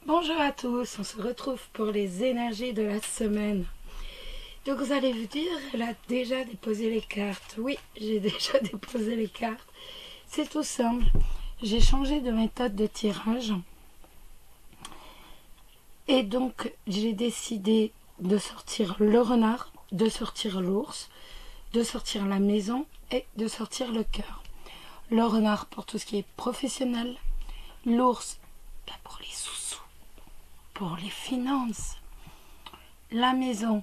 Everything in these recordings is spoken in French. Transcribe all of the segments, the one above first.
Bonjour à tous, on se retrouve pour les énergies de la semaine. Donc vous allez vous dire, elle a déjà déposé les cartes. Oui, j'ai déjà déposé les cartes. C'est tout simple. J'ai changé de méthode de tirage. Et donc j'ai décidé de sortir le renard, de sortir l'ours, de sortir la maison et de sortir le cœur. Le renard pour tout ce qui est professionnel. L'ours pour les sous-sous, pour les finances. La maison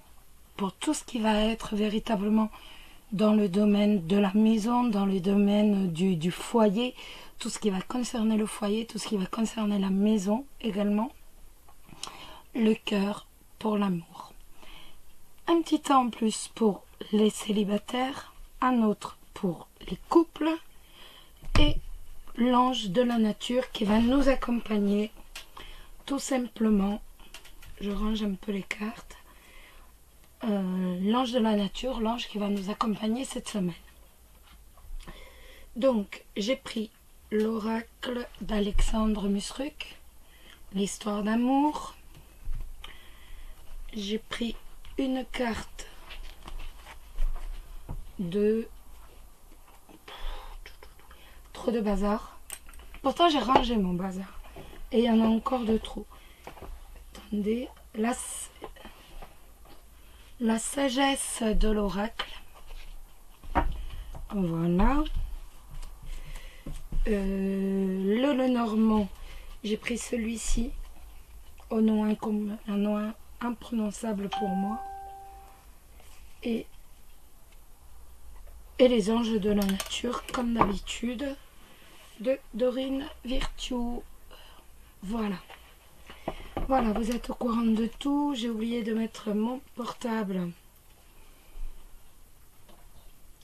pour tout ce qui va être véritablement dans le domaine de la maison, dans le domaine du foyer, tout ce qui va concerner le foyer, tout ce qui va concerner la maison également. Le cœur pour l'amour. Un petit temps en plus pour les célibataires, un autre pour les couples et l'ange de la nature qui va nous accompagner tout simplement. Je range un peu les cartes. L'ange de la nature, l'ange qui va nous accompagner cette semaine. Donc, j'ai pris l'oracle d'Alexandre Musruc, l'histoire d'amour. J'ai pris une carte de trop de bazar. Pourtant, j'ai rangé mon bazar. Et il y en a encore de trop. Attendez, la sagesse de l'oracle. Voilà. Le Lenormand, j'ai pris celui-ci au nom un nom imprononçable pour moi. Et les anges de la nature, comme d'habitude, de Dorine Virtue. Voilà. Voilà, vous êtes au courant de tout. J'ai oublié de mettre mon portable.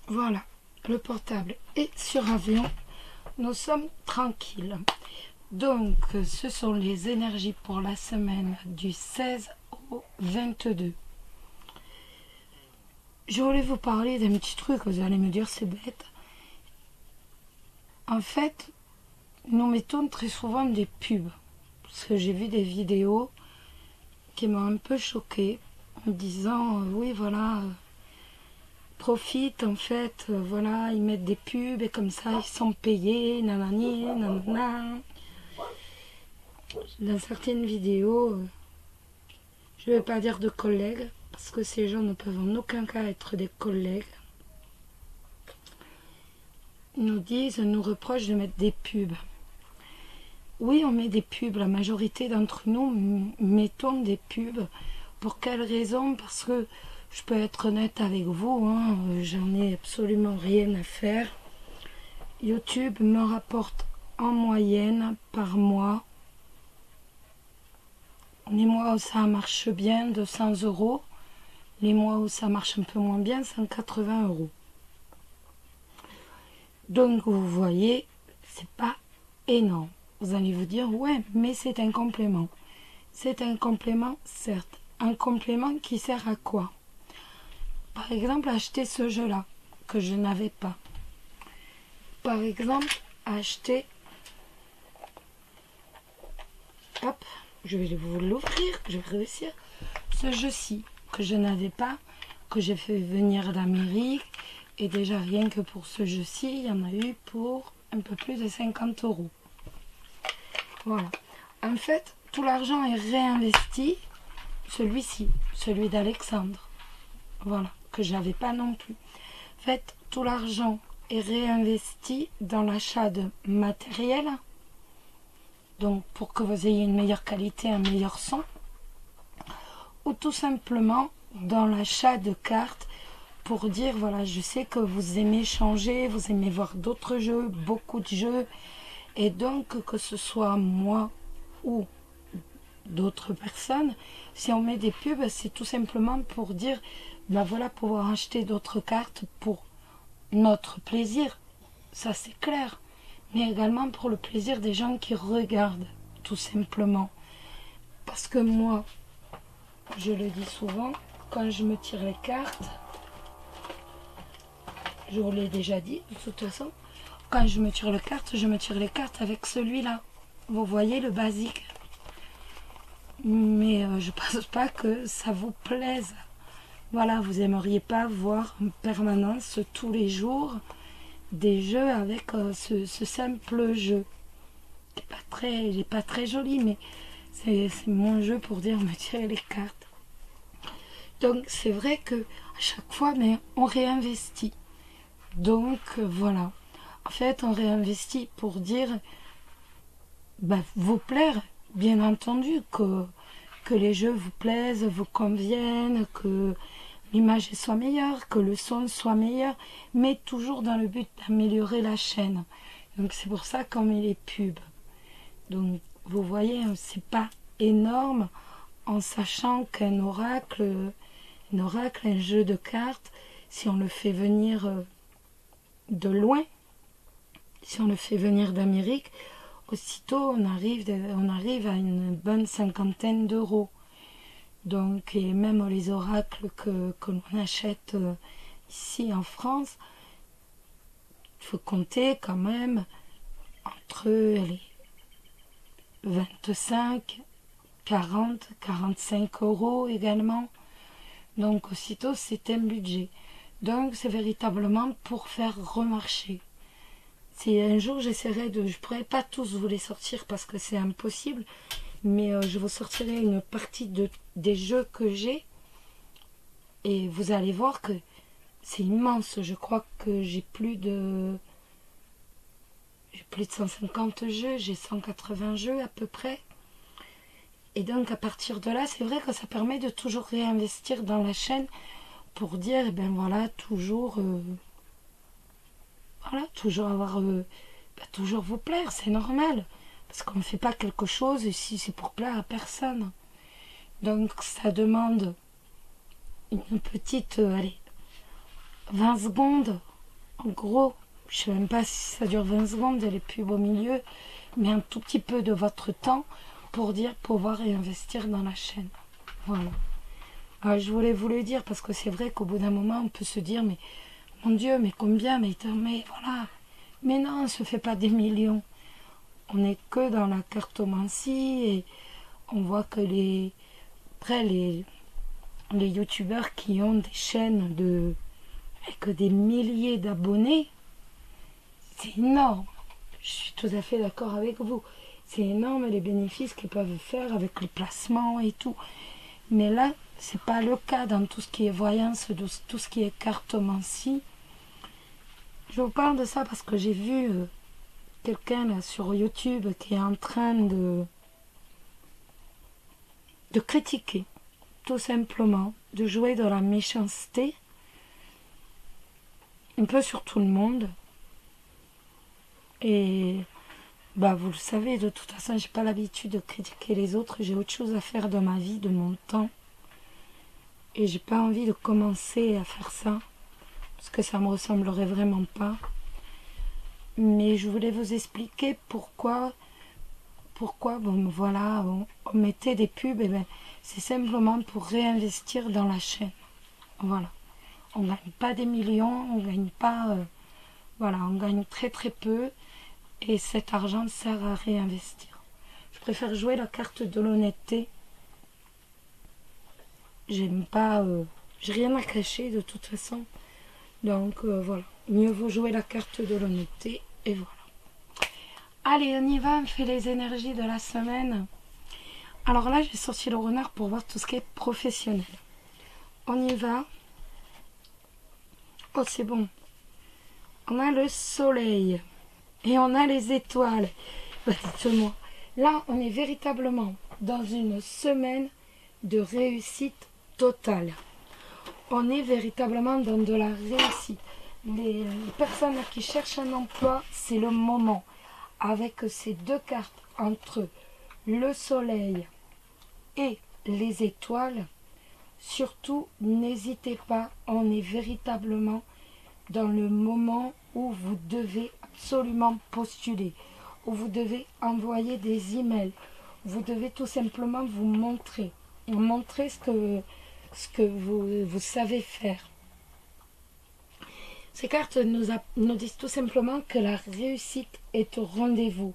Voilà, le portable est sur avion. Nous sommes tranquilles. Donc, ce sont les énergies pour la semaine du 16 au 22. Je voulais vous parler d'un petit truc. Vous allez me dire, c'est bête. En fait, nous mettons très souvent des pubs. Parce que j'ai vu des vidéos qui m'ont un peu choquée en disant oui voilà profite en fait voilà ils mettent des pubs et comme ça ils sont payés nanani nanana. Dans certaines vidéos je vais pas dire de collègues parce que ces gens ne peuvent en aucun cas être des collègues, nous reprochent de mettre des pubs. Oui, on met des pubs, la majorité d'entre nous mettons des pubs. Pour quelle raison? Parce que je peux être honnête avec vous, hein, j'en ai absolument rien à faire. YouTube me rapporte en moyenne par mois, les mois où ça marche bien, 200 €, les mois où ça marche un peu moins bien, 180 €. Donc vous voyez, c'est pas énorme. Vous allez vous dire, ouais, mais c'est un complément. C'est un complément, certes. Un complément qui sert à quoi? Par exemple, acheter ce jeu-là, que je n'avais pas. Par exemple, acheter... Hop, je vais vous l'ouvrir, je vais réussir. Ce jeu-ci, que je n'avais pas, que j'ai fait venir d'Amérique. Et déjà, rien que pour ce jeu-ci, il y en a eu pour un peu plus de 50 €. Voilà. En fait, tout l'argent est réinvesti, celui-ci, celui d'Alexandre. Voilà, que je n'avais pas non plus. En fait, tout l'argent est réinvesti dans l'achat de matériel, donc pour que vous ayez une meilleure qualité, un meilleur son, ou tout simplement dans l'achat de cartes pour dire, voilà, je sais que vous aimez changer, vous aimez voir d'autres jeux, beaucoup de jeux, et donc que ce soit moi ou d'autres personnes, si on met des pubs, c'est tout simplement pour dire, ben voilà, pouvoir acheter d'autres cartes pour notre plaisir, ça c'est clair, mais également pour le plaisir des gens qui regardent, tout simplement. Parce que moi, je le dis souvent, quand je me tire les cartes, je vous l'ai déjà dit de toute façon, quand je me tire les cartes avec celui-là. Vous voyez le basique. mais je pense pas que ça vous plaise. Voilà, vous aimeriez pas voir en permanence tous les jours des jeux avec ce simple jeu. Il est pas très joli, mais c'est mon jeu pour dire me tirer les cartes. Donc c'est vrai que à chaque fois, mais on réinvestit. Donc voilà. En fait, on réinvestit pour dire vous plaire, bien entendu, que les jeux vous plaisent, vous conviennent, que l'image soit meilleure, que le son soit meilleur, mais toujours dans le but d'améliorer la chaîne. Donc c'est pour ça qu'on met les pubs. Donc vous voyez, c'est pas énorme en sachant qu'un oracle, un jeu de cartes, si on le fait venir de loin, si on le fait venir d'Amérique, aussitôt on arrive à une bonne cinquantaine d'euros. Donc, et même les oracles que l'on achète ici en France, il faut compter quand même entre les 25, 40, 45 euros également. Donc aussitôt c'est un budget. Donc c'est véritablement pour faire remarcher. Si un jour j'essaierai je ne pourrai pas tous vous les sortir parce que c'est impossible, mais je vous sortirai une partie des jeux que j'ai et vous allez voir que c'est immense. Je crois que j'ai plus de 150 jeux, j'ai 180 jeux à peu près. Et donc à partir de là, c'est vrai que ça permet de toujours réinvestir dans la chaîne pour dire, eh ben voilà, toujours avoir, toujours vous plaire, c'est normal. Parce qu'on ne fait pas quelque chose ici, c'est pour plaire à personne. Donc ça demande une petite, 20 secondes, en gros. Je ne sais même pas si ça dure 20 secondes, les pubs au milieu, mais un tout petit peu de votre temps pour dire pouvoir réinvestir dans la chaîne. Voilà. Alors, je voulais vous le dire parce que c'est vrai qu'au bout d'un moment, on peut se dire, mais mon Dieu, mais combien, mais voilà. Mais non, on ne se fait pas des millions. On n'est que dans la cartomancie et on voit que les youtubeurs qui ont des chaînes avec des milliers d'abonnés, c'est énorme. Je suis tout à fait d'accord avec vous. C'est énorme les bénéfices qu'ils peuvent faire avec les placements et tout. Mais là, c'est pas le cas dans tout ce qui est voyance, tout ce qui est cartomancie. Je vous parle de ça parce que j'ai vu quelqu'un là sur YouTube qui est en train de critiquer, tout simplement, de jouer de la méchanceté, un peu sur tout le monde. Et vous le savez, de toute façon, j'ai pas l'habitude de critiquer les autres. J'ai autre chose à faire de ma vie, de mon temps. Et j'ai pas envie de commencer à faire ça. Parce que ça me ressemblerait vraiment pas. Mais je voulais vous expliquer pourquoi voilà, on mettait des pubs. Et c'est simplement pour réinvestir dans la chaîne. Voilà. On gagne pas des millions, on gagne pas... voilà, on gagne très très peu. Et cet argent sert à réinvestir. Je préfère jouer la carte de l'honnêteté. J'aime pas... j'ai rien à cacher de toute façon. Donc voilà. Mieux vaut jouer la carte de l'honnêteté. Et voilà. Allez, on y va. On fait les énergies de la semaine. Alors là, j'ai sorti le renard pour voir tout ce qui est professionnel. On y va. Oh, c'est bon. On a le soleil. Et on a les étoiles. Dites-moi. Là, on est véritablement dans une semaine de réussite totale. On est véritablement dans de la réussite. Les personnes qui cherchent un emploi, c'est le moment. Avec ces deux cartes entre le soleil et les étoiles, surtout, n'hésitez pas. On est véritablement dans le moment où vous devez absolument postuler, où vous devez envoyer des emails, vous devez tout simplement vous montrer ce que vous savez faire. Ces cartes nous disent tout simplement que la réussite est au rendez-vous.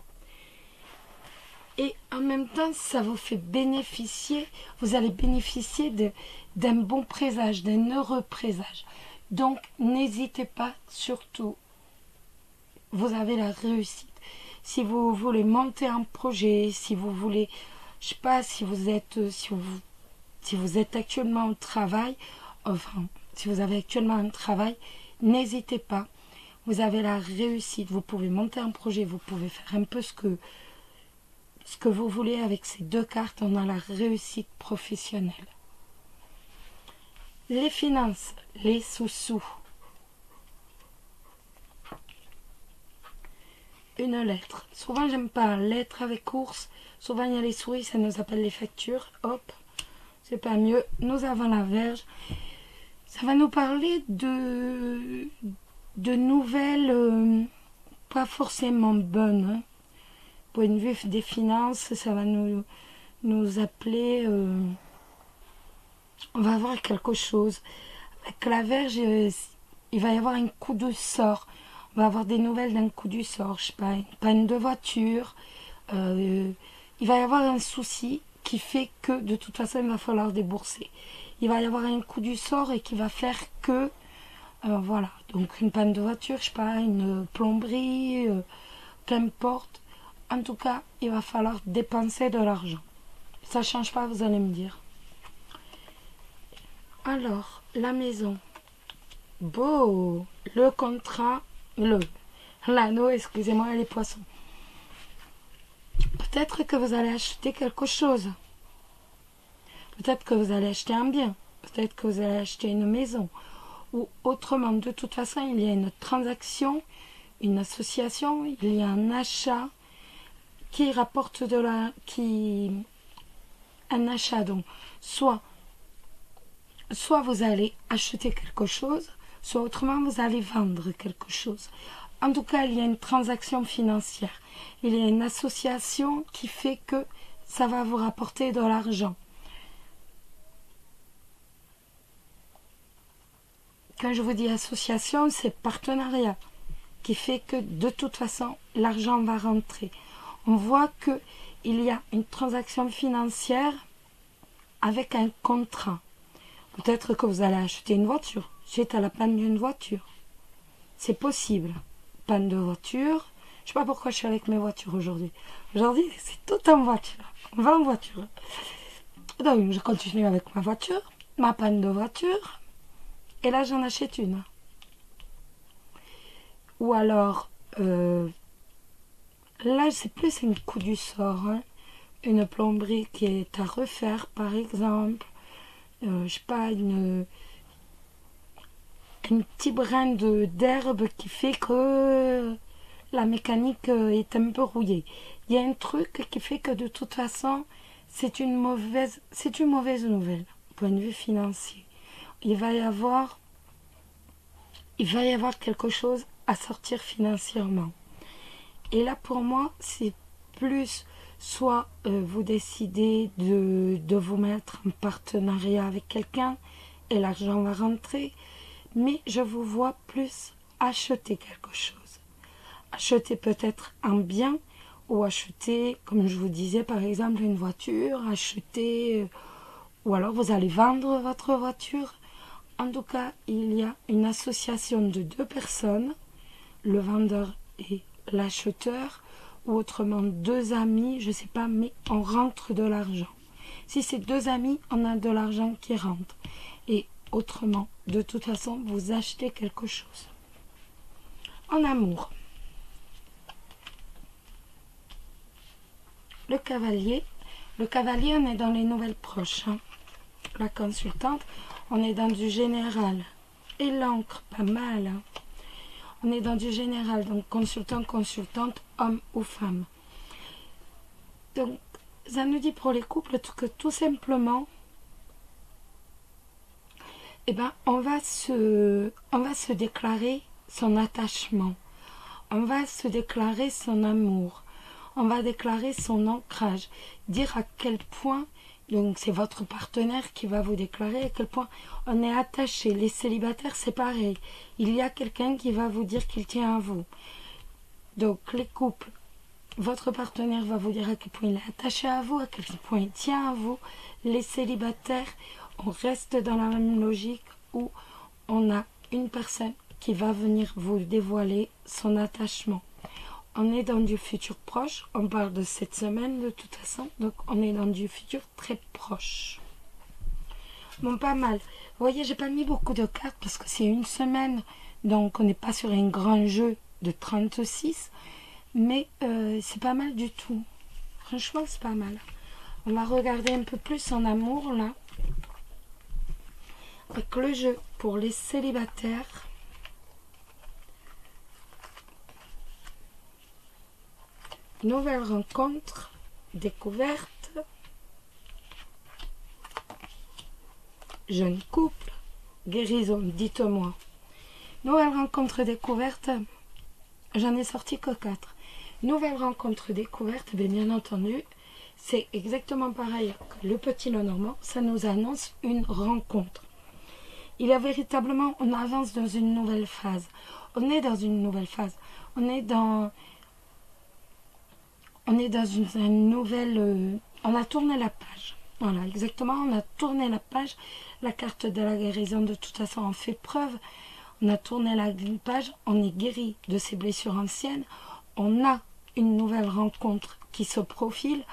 Et en même temps, ça vous fait bénéficier, vous allez bénéficier d'un bon présage, d'un heureux présage. Donc, n'hésitez pas, surtout, vous avez la réussite. Si vous voulez monter un projet, si vous voulez, je sais pas, si vous êtes actuellement au travail, enfin, si vous avez actuellement un travail, n'hésitez pas. Vous avez la réussite, vous pouvez monter un projet, vous pouvez faire un peu ce que vous voulez avec ces deux cartes. On a la réussite professionnelle. Les finances, les sous-sous. Une lettre. Souvent, j'aime pas lettre avec ours. Souvent, il y a les souris, ça nous appelle les factures. Hop, c'est pas mieux. Nous avons la Vierge. Ça va nous parler de nouvelles, pas forcément bonnes. Hein. Point de vue des finances, ça va nous appeler. On va avoir quelque chose. Avec la Vierge, il va y avoir un coup de sort. On va avoir des nouvelles d'un coup du sort. Je sais pas, une panne de voiture. Il va y avoir un souci qui fait que de toute façon il va falloir débourser. Il va y avoir un coup du sort et qui va faire que voilà, donc une panne de voiture, je sais pas, une plomberie, qu'importe. En tout cas, il va falloir dépenser de l'argent. Ça change pas, vous allez me dire. Alors, la maison. Beau, le contrat, l'anneau, excusez-moi, les poissons. Peut-être que vous allez acheter quelque chose. Peut-être que vous allez acheter un bien. Peut-être que vous allez acheter une maison. Ou autrement, de toute façon, il y a une transaction, une association, il y a un achat qui rapporte un achat. Donc, soit vous allez acheter quelque chose, soit autrement, vous allez vendre quelque chose. En tout cas, il y a une transaction financière. Il y a une association qui fait que ça va vous rapporter de l'argent. Quand je vous dis association, c'est partenariat qui fait que de toute façon, l'argent va rentrer. On voit qu'il y a une transaction financière avec un contrat. Peut-être que vous allez acheter une voiture suite à la panne d'une voiture. C'est possible. Panne de voiture. Je ne sais pas pourquoi je suis avec mes voitures aujourd'hui. Aujourd'hui, c'est tout en voiture. On va en voiture. Donc, je continue avec ma voiture, ma panne de voiture. Et là, j'en achète une. Ou alors, là, c'est plus un coup du sort. Hein. Une plomberie qui est à refaire, par exemple. Je sais pas, un petit brin d'herbe qui fait que la mécanique est un peu rouillée. Il y a un truc qui fait que de toute façon, c'est une mauvaise nouvelle, point de vue financier. Il va y avoir quelque chose à sortir financièrement. Et là, pour moi, c'est plus soit vous décidez de vous mettre en partenariat avec quelqu'un et l'argent va rentrer, mais je vous vois plus acheter quelque chose. Acheter peut-être un bien ou acheter, comme je vous disais, par exemple, une voiture, ou alors vous allez vendre votre voiture. En tout cas, il y a une association de deux personnes, le vendeur et l'acheteur, ou autrement deux amis, je ne sais pas, mais on rentre de l'argent. Si c'est deux amis, on a de l'argent qui rentre. Et autrement, de toute façon, vous achetez quelque chose. En amour. Le cavalier, on est dans les nouvelles proches. Hein. La consultante, on est dans du général. Et l'encre, pas mal. Hein. On est dans du général, donc consultant, consultante, homme ou femme. Donc, ça nous dit pour les couples que tout simplement, on va se déclarer son attachement. On va se déclarer son amour. On va déclarer son ancrage. Dire à quel point, donc c'est votre partenaire qui va vous déclarer à quel point on est attaché. Les célibataires, c'est pareil. Il y a quelqu'un qui va vous dire qu'il tient à vous. Donc les couples, votre partenaire va vous dire à quel point il est attaché à vous, à quel point il tient à vous. Les célibataires, on reste dans la même logique où on a une personne qui va venir vous dévoiler son attachement. On est dans du futur proche, on parle de cette semaine de toute façon, donc on est dans du futur très proche. Bon, pas mal. Vous voyez, j'ai pas mis beaucoup de cartes parce que c'est une semaine, donc on n'est pas sur un grand jeu de 36, mais c'est pas mal du tout. Franchement, c'est pas mal. On va regarder un peu plus en amour, là, avec le jeu pour les célibataires. Nouvelle rencontre, découverte, jeune couple, guérison, dites-moi. Nouvelle rencontre, découverte, j'en ai sorti que 4. Nouvelle rencontre, découverte, bien entendu, c'est exactement pareil que le petit Lenormand, ça nous annonce une rencontre. Il y a véritablement, on avance dans une nouvelle phase. On est dans une nouvelle phase. On est dans une nouvelle... on a tourné la page. Voilà, exactement, on a tourné la page. La carte de la guérison, de toute façon, en fait preuve. On a tourné la page, on est guéri de ses blessures anciennes. On a une nouvelle rencontre qui se profile.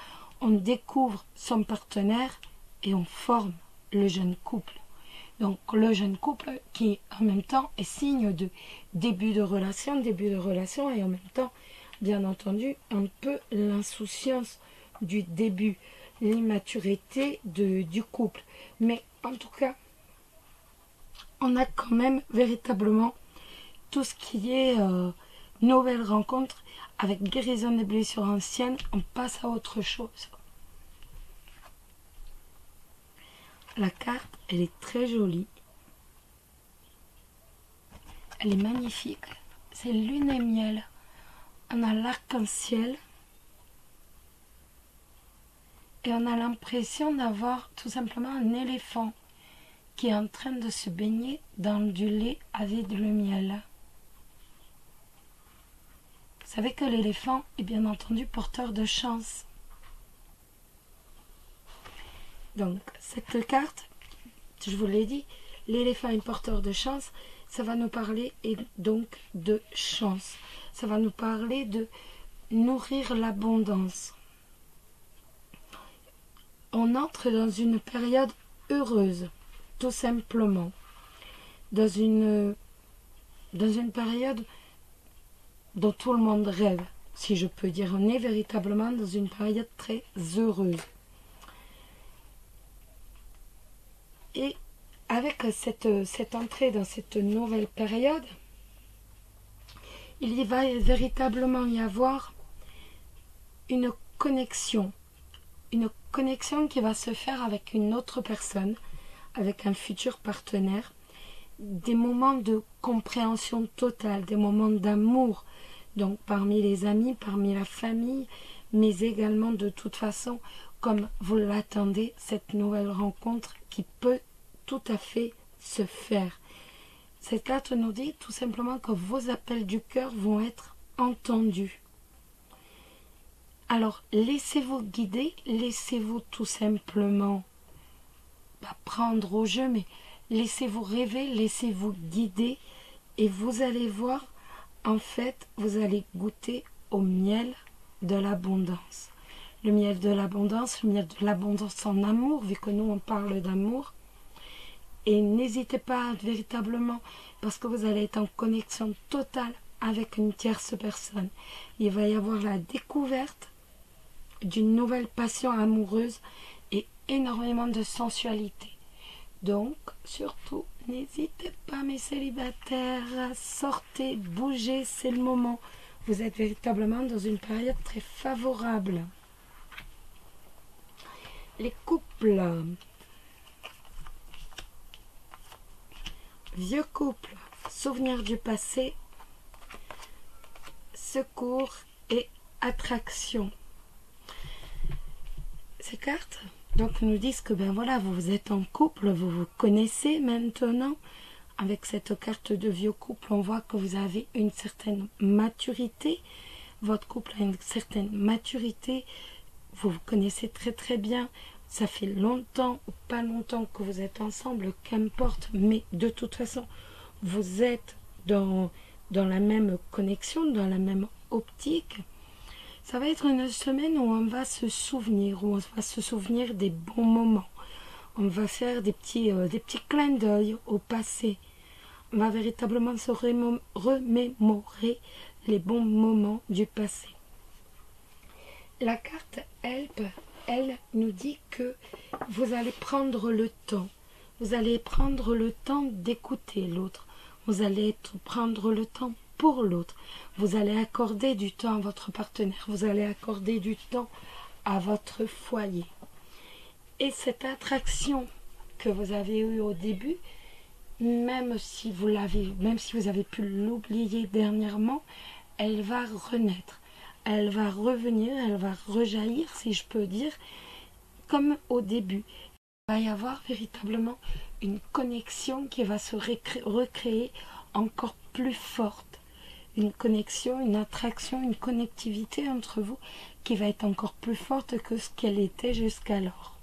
On découvre son partenaire et on forme le jeune couple. Donc le jeune couple qui en même temps est signe de début de relation et en même temps, bien entendu, un peu l'insouciance du début, l'immaturité du couple. Mais en tout cas, on a quand même véritablement tout ce qui est nouvelle rencontre avec guérison des blessures anciennes. On passe à autre chose. La carte, elle est très jolie. Elle est magnifique. C'est lune et miel. On a l'arc-en-ciel. Et on a l'impression d'avoir tout simplement un éléphant qui est en train de se baigner dans du lait avec le miel. Vous savez que l'éléphant est bien entendu porteur de chance. Donc, cette carte, je vous l'ai dit, l'éléphant est porteur de chance, ça va nous parler et donc de chance. Ça va nous parler de nourrir l'abondance. On entre dans une période heureuse, tout simplement. Dans une période dont tout le monde rêve, si je peux dire. On est véritablement dans une période très heureuse. Et avec cette entrée dans cette nouvelle période, il va véritablement y avoir une connexion qui va se faire avec une autre personne, avec un futur partenaire, des moments de compréhension totale, des moments d'amour, donc parmi les amis, parmi la famille, mais également de toute façon, comme vous l'attendez, cette nouvelle rencontre qui peut tout à fait se faire. Cette carte nous dit tout simplement que vos appels du cœur vont être entendus. Alors, laissez-vous guider, laissez-vous tout simplement, pas prendre au jeu, mais laissez-vous rêver, laissez-vous guider et vous allez voir, en fait, vous allez goûter au miel de l'abondance. Le miel de l'abondance en amour, vu que nous on parle d'amour. Et n'hésitez pas véritablement, parce que vous allez être en connexion totale avec une tierce personne. Il va y avoir la découverte d'une nouvelle passion amoureuse et énormément de sensualité. Donc, surtout, n'hésitez pas mes célibataires, sortez, bougez, c'est le moment. Vous êtes véritablement dans une période très favorable. Les couples. Vieux couple, souvenirs du passé, secours et attraction. Ces cartes donc nous disent que ben voilà, vous êtes en couple, vous vous connaissez maintenant. Avec cette carte de vieux couple, on voit que vous avez une certaine maturité. votre couple a une certaine maturité, vous vous connaissez très très bien, ça fait longtemps ou pas longtemps que vous êtes ensemble, qu'importe, mais de toute façon, vous êtes dans la même connexion, dans la même optique. Ça va être une semaine où on va se souvenir, des bons moments. On va faire des petits clins d'œil au passé. On va véritablement se remémorer les bons moments du passé. La carte Help, elle nous dit que vous allez prendre le temps. Vous allez prendre le temps d'écouter l'autre. Vous allez prendre le temps pour l'autre. Vous allez accorder du temps à votre partenaire. Vous allez accorder du temps à votre foyer. Et cette attraction que vous avez eue au début, même si vous avez pu l'oublier dernièrement, elle va renaître. Elle va revenir, elle va rejaillir, si je peux dire, comme au début. Il va y avoir véritablement une connexion qui va se recréer encore plus forte. Une connexion, une attraction, une connectivité entre vous qui va être encore plus forte que ce qu'elle était jusqu'alors.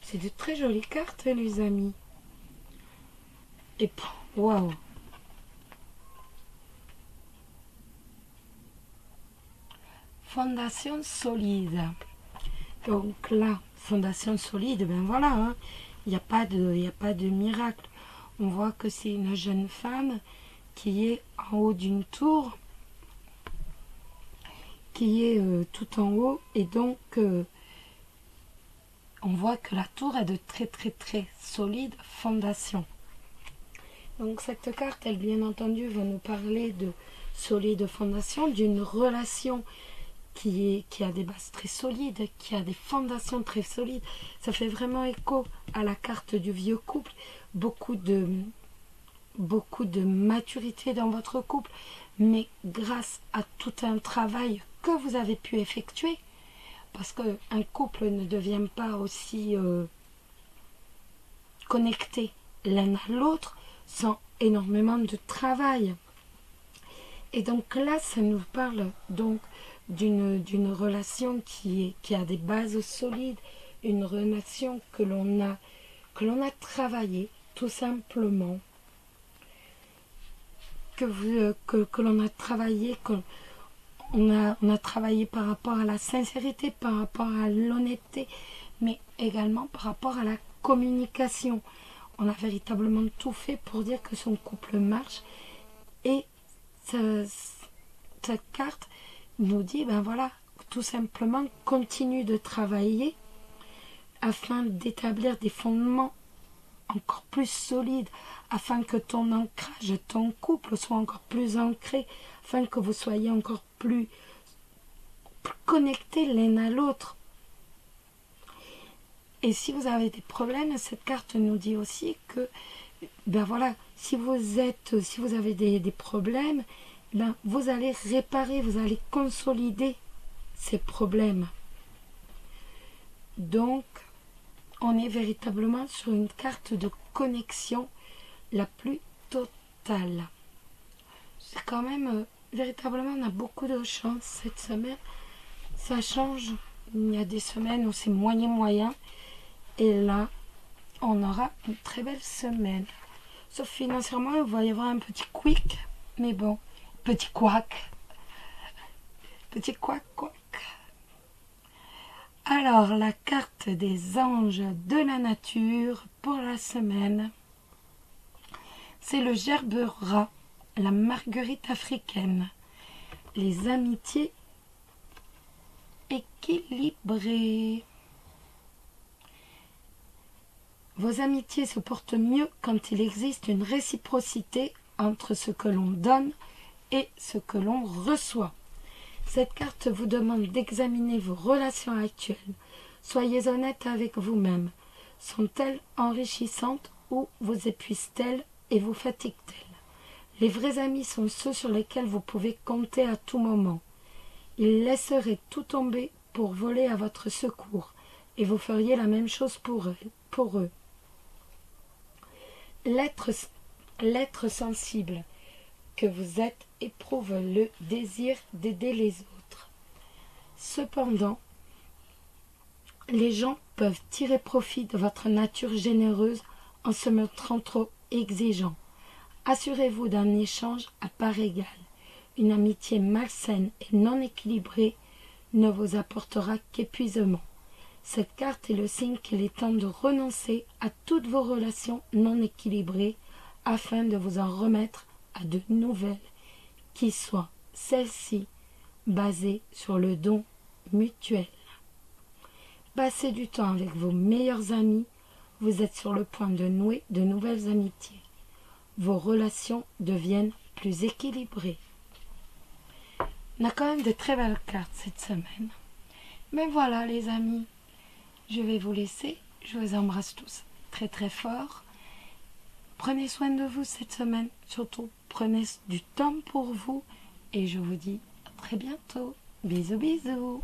C'est de très jolies cartes, les amis. Et waouh! Fondation solide. Donc là, fondation solide, ben voilà, hein, il n'y a pas de miracle. On voit que c'est une jeune femme qui est en haut d'une tour, qui est tout en haut, et donc on voit que la tour a de très très très solides fondations. Donc cette carte, elle bien entendu va nous parler de solides fondations, d'une relation qui a des bases très solides, qui a des fondations très solides. Ça fait vraiment écho à la carte du vieux couple. Beaucoup de maturité dans votre couple, mais grâce à tout un travail que vous avez pu effectuer, parce qu'un couple ne devient pas aussi connecté l'un à l'autre sans énormément de travail. Et donc là, ça nous parle donc d'une relation qui a des bases solides, une relation que l'on a travaillé tout simplement, que l'on a travaillé, on a travaillé par rapport à la sincérité, par rapport à l'honnêteté, mais également par rapport à la communication. On a véritablement tout fait pour dire que son couple marche. Et cette carte nous dit, ben voilà, tout simplement, continue de travailler afin d'établir des fondements encore plus solides, afin que ton ancrage, ton couple soit encore plus ancré, afin que vous soyez encore plus connectés l'un à l'autre. Et si vous avez des problèmes, cette carte nous dit aussi que, ben voilà, si vous avez des problèmes, ben vous allez réparer, vous allez consolider ces problèmes. Donc, on est véritablement sur une carte de connexion la plus totale. C'est quand même, véritablement, on a beaucoup de chance cette semaine. Ça change. Il y a des semaines où c'est moyen. Et là, on aura une très belle semaine. Sauf financièrement, il va y avoir un petit quick. Mais bon, petit couac. Petit couac. Alors, la carte des anges de la nature pour la semaine, c'est le gerbera, la marguerite africaine, les amitiés équilibrées. Vos amitiés se portent mieux quand il existe une réciprocité entre ce que l'on donne et ce que l'on reçoit. Cette carte vous demande d'examiner vos relations actuelles. Soyez honnête avec vous-même. Sont-elles enrichissantes ou vous épuisent-elles et vous fatiguent-elles? Les vrais amis sont ceux sur lesquels vous pouvez compter à tout moment. Ils laisseraient tout tomber pour voler à votre secours et vous feriez la même chose pour eux. L'être sensible. que vous êtes éprouve le désir d'aider les autres. Cependant, les gens peuvent tirer profit de votre nature généreuse en se montrant trop exigeants. Assurez-vous d'un échange à part égale. Une amitié malsaine et non équilibrée ne vous apportera qu'épuisement. Cette carte est le signe qu'il est temps de renoncer à toutes vos relations non équilibrées afin de vous en remettre à de nouvelles qui soient celles-ci basées sur le don mutuel. Passez du temps avec vos meilleurs amis, vous êtes sur le point de nouer de nouvelles amitiés. Vos relations deviennent plus équilibrées. On a quand même de très belles cartes cette semaine. Mais voilà les amis, je vais vous laisser. Je vous embrasse tous très très fort. Prenez soin de vous cette semaine. Surtout, prenez du temps pour vous. Et je vous dis à très bientôt. Bisous bisous.